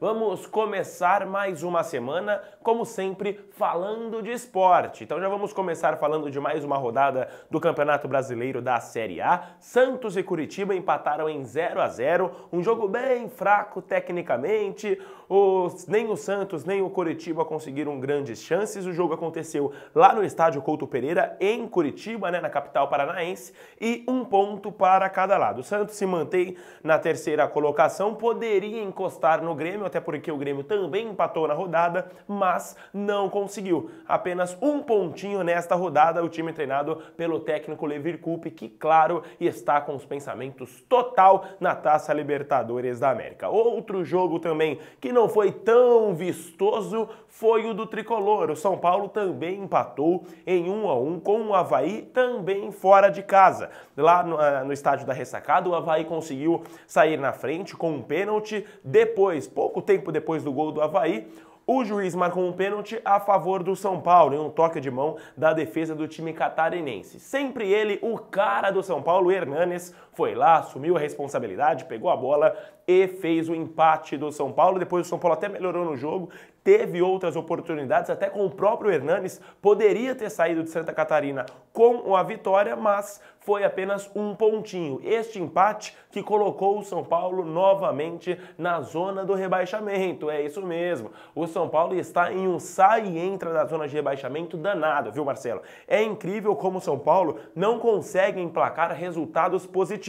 Vamos começar mais uma semana, como sempre, falando de esporte. Então já vamos começar falando de mais uma rodada do Campeonato Brasileiro da Série A. Santos e Curitiba empataram em 0-0, um jogo bem fraco tecnicamente. Nem o Santos nem o Curitiba conseguiram grandes chances. O jogo aconteceu lá no estádio Couto Pereira, em Curitiba, na capital paranaense, e um ponto para cada lado. O Santos se mantém na terceira colocação, poderia encostar no Grêmio, até porque o Grêmio também empatou na rodada, mas não conseguiu. Apenas um pontinho nesta rodada, o time treinado pelo técnico Levir Coupe, que, claro, está com os pensamentos total na Taça Libertadores da América. Outro jogo também que não foi tão vistoso foi o do Tricolor. O São Paulo também empatou em 1-1 com o Avaí, também fora de casa. Lá no estádio da Ressacada, o Avaí conseguiu sair na frente com um pênalti. Depois, pouco tempo depois do gol do Avaí, o juiz marcou um pênalti a favor do São Paulo, em um toque de mão da defesa do time catarinense. Sempre ele, o cara do São Paulo, Hernanes, foi lá, assumiu a responsabilidade, pegou a bola e fez o empate do São Paulo. Depois o São Paulo até melhorou no jogo, teve outras oportunidades, até com o próprio Hernanes, poderia ter saído de Santa Catarina com a vitória, mas foi apenas um pontinho. Este empate que colocou o São Paulo novamente na zona do rebaixamento. É isso mesmo. O São Paulo está em um sai e entra da zona de rebaixamento danado, viu, Marcelo? É incrível como o São Paulo não consegue emplacar resultados positivos.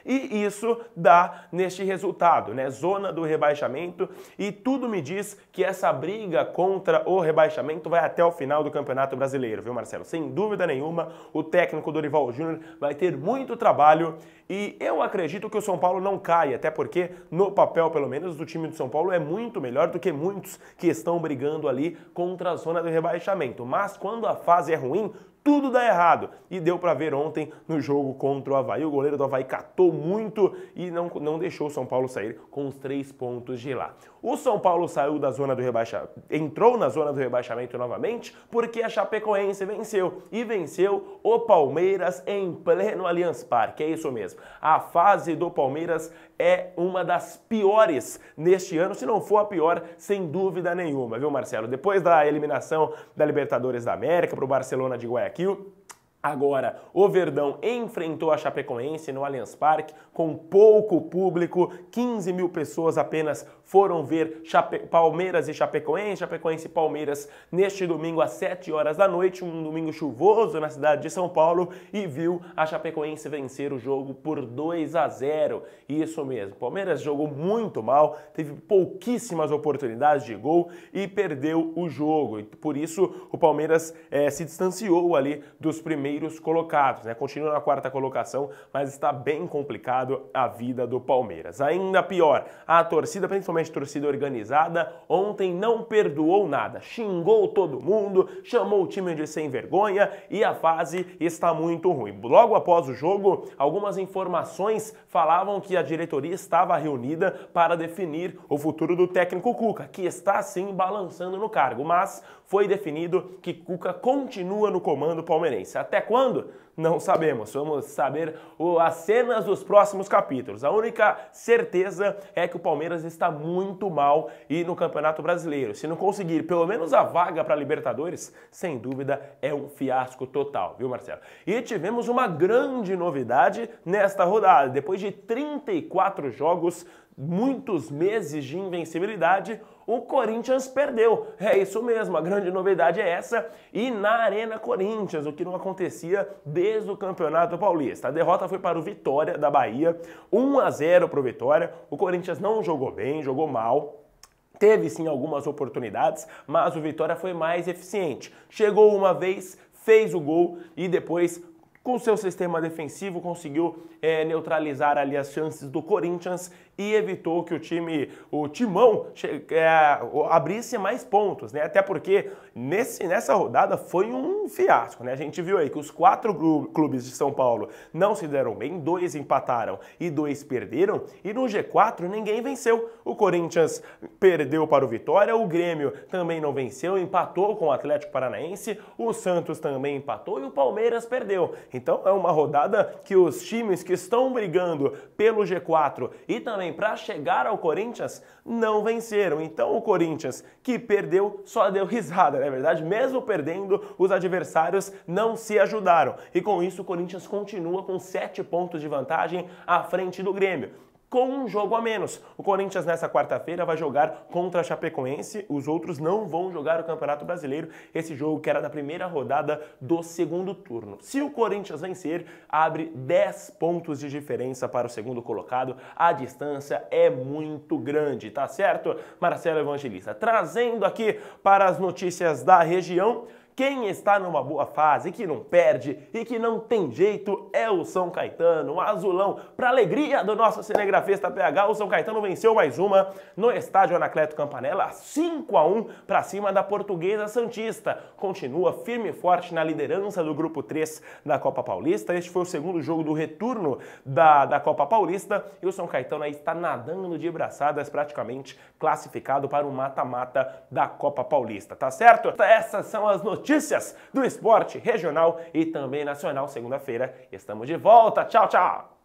E isso dá neste resultado, Zona do rebaixamento, e tudo me diz que essa briga contra o rebaixamento vai até o final do Campeonato Brasileiro, viu, Marcelo? Sem dúvida nenhuma, o técnico Dorival Júnior vai ter muito trabalho e eu acredito que o São Paulo não caia, até porque no papel, pelo menos, do time do São Paulo é muito melhor do que muitos que estão brigando ali contra a zona do rebaixamento. Mas quando a fase é ruim, tudo dá errado. E deu para ver ontem no jogo contra o Avaí. O goleiro do Avaí catou muito e não deixou o São Paulo sair com os 3 pontos de lá. O São Paulo saiu da zona do rebaixamento, entrou na zona do rebaixamento novamente porque a Chapecoense venceu. E venceu o Palmeiras em pleno Allianz Parque. É isso mesmo. A fase do Palmeiras é uma das piores neste ano, se não for a pior, sem dúvida nenhuma, viu, Marcelo? Depois da eliminação da Libertadores da América para o Barcelona de Guayaquil, agora, o Verdão enfrentou a Chapecoense no Allianz Parque com pouco público, 15 mil pessoas apenas foram ver Palmeiras e Chapecoense e Palmeiras neste domingo às 7 horas da noite, um domingo chuvoso na cidade de São Paulo, e viu a Chapecoense vencer o jogo por 2-0. Isso mesmo, Palmeiras jogou muito mal, teve pouquíssimas oportunidades de gol e perdeu o jogo. E por isso o Palmeiras se distanciou ali dos primeiros colocados, Continua na quarta colocação, mas está bem complicado a vida do Palmeiras. Ainda pior, a torcida, principalmente a torcida organizada, ontem não perdoou nada, xingou todo mundo, chamou o time de sem vergonha e a fase está muito ruim. Logo após o jogo, algumas informações falavam que a diretoria estava reunida para definir o futuro do técnico Cuca, que está sim balançando no cargo, mas foi definido que Cuca continua no comando palmeirense. Até quando? Não sabemos. Vamos saber as cenas dos próximos capítulos. A única certeza é que o Palmeiras está muito mal e no Campeonato Brasileiro. Se não conseguir pelo menos a vaga para a Libertadores, sem dúvida é um fiasco total, viu, Marcelo? E tivemos uma grande novidade nesta rodada. Depois de 34 jogos, muitos meses de invencibilidade, o Corinthians perdeu. É isso mesmo, a grande novidade é essa. E na Arena Corinthians, o que não acontecia desde o Campeonato Paulista. A derrota foi para o Vitória da Bahia, 1-0 para o Vitória. O Corinthians não jogou bem, jogou mal. Teve sim algumas oportunidades, mas o Vitória foi mais eficiente. Chegou uma vez, fez o gol e depois, com seu sistema defensivo, conseguiu neutralizar ali as chances do Corinthians e evitou que o Timão abrisse mais pontos, Até porque nessa rodada foi um fiasco, A gente viu aí que os 4 clubes de São Paulo não se deram bem, 2 empataram e 2 perderam, e no G4 ninguém venceu. O Corinthians perdeu para o Vitória, o Grêmio também não venceu, empatou com o Atlético Paranaense, o Santos também empatou e o Palmeiras perdeu. Então é uma rodada que os times que estão brigando pelo G4 e também também para chegar ao Corinthians não venceram. Então o Corinthians, que perdeu, só deu risada, não é verdade? Mesmo perdendo, os adversários não se ajudaram. E com isso o Corinthians continua com 7 pontos de vantagem à frente do Grêmio, com um jogo a menos. O Corinthians nessa quarta-feira vai jogar contra a Chapecoense, os outros não vão jogar o Campeonato Brasileiro, esse jogo que era da primeira rodada do segundo turno. Se o Corinthians vencer, abre 10 pontos de diferença para o segundo colocado, a distância é muito grande, tá certo? Marcelo Evangelista, trazendo aqui para as notícias da região. Quem está numa boa fase, que não perde e que não tem jeito é o São Caetano, o azulão. Para alegria do nosso cinegrafista PH, o São Caetano venceu mais uma no estádio Anacleto Campanella, 5-1 para cima da Portuguesa Santista. Continua firme e forte na liderança do grupo 3 da Copa Paulista. Este foi o segundo jogo do retorno da Copa Paulista e o São Caetano aí está nadando de braçadas, praticamente classificado para o mata-mata da Copa Paulista, tá certo? Essas são as notícias do esporte regional e também nacional. Segunda-feira estamos de volta. Tchau, tchau!